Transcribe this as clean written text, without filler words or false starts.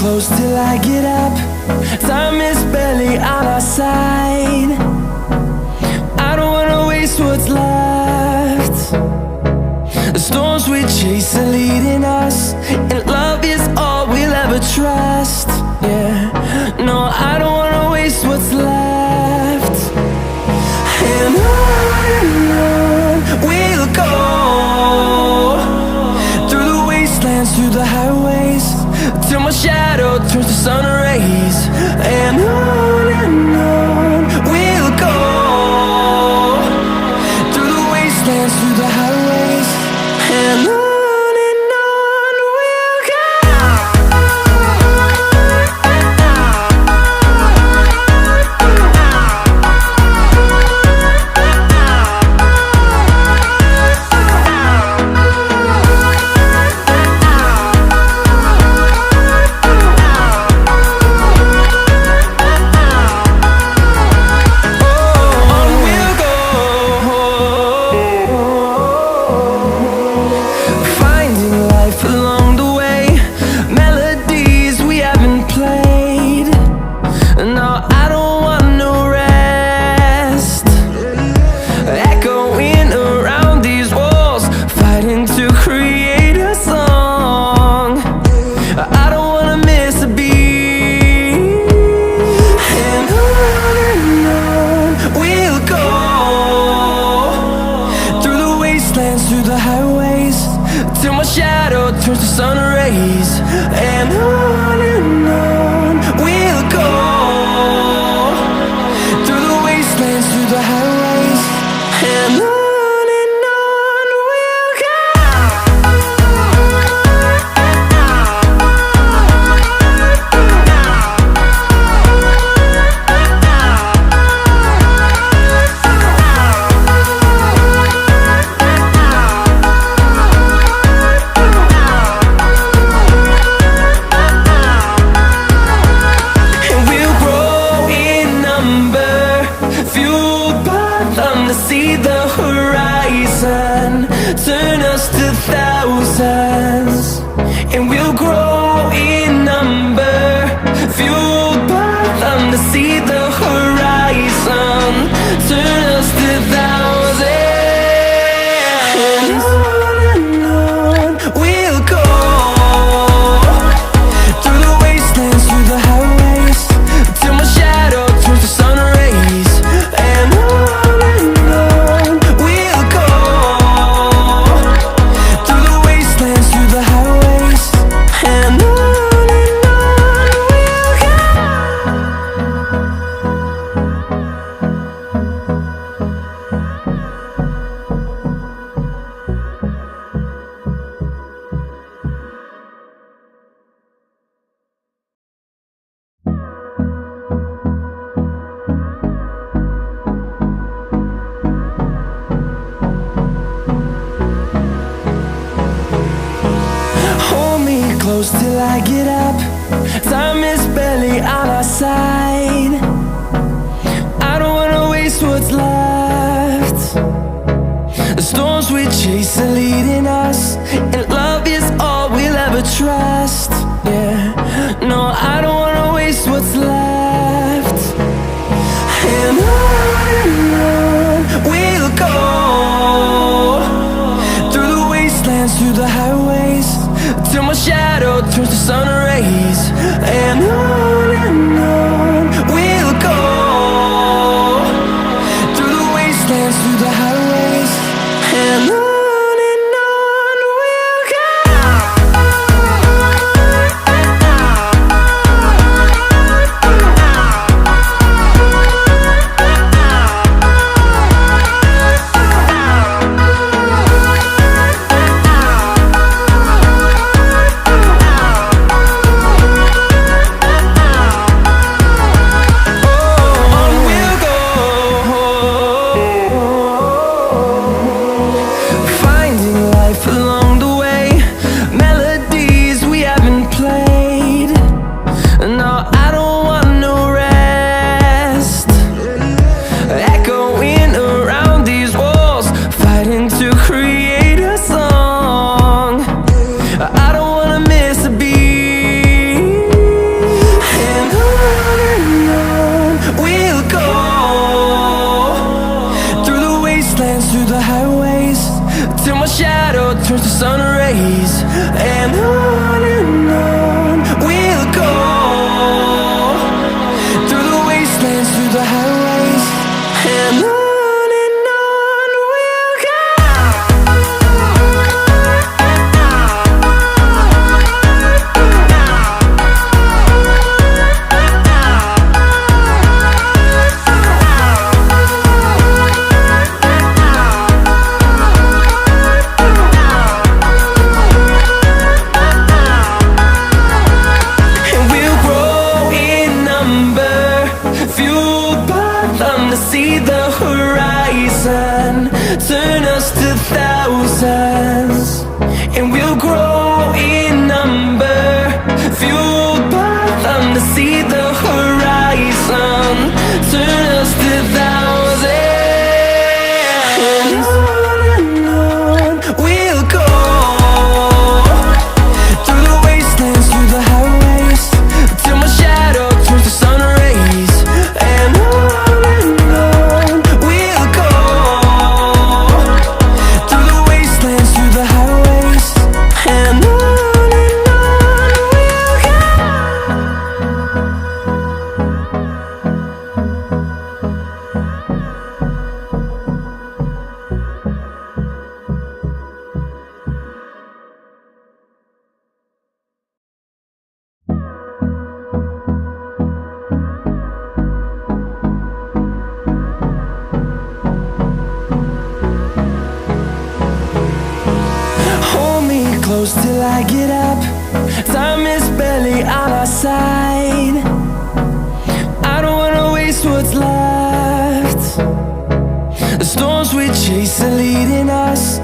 close till I get up. Time is barely on our side. I don't wanna waste what's left. The storms we chase are leading us, and love is all we'll ever trust. Yeah, no, I don't wanna waste what's left. And on we'll go, through the wastelands, through the highways, till my shadow turns to sun rays. And on we'll go, through the wastelands, through the highways, and on we'll go. Through the highways, till my shadow turns to sun rays. And on we'll go, through the wastelands, through the highways, and on we'll go. See the horizon turn us to thousands, and we'll grow in number, fueled by them. To see the horizon turn us to thousands, and on we'll go, through the wastelands, through the highways, till my shadow turns to sun rays. And close till I get up. Time is barely on our side. I don't wanna waste what's left. The storms we chase are leading us, and love is all we'll ever trust. Yeah, no, I don't wanna waste what's left. And on we'll go, through the wastelands, through the highways, till my shadow turns to sun rays. And on we'll go, through the wastelands, through the highways, and on. close till I get up. Time is barely on our side. I don't wanna waste what's left. The storms we chase are leading us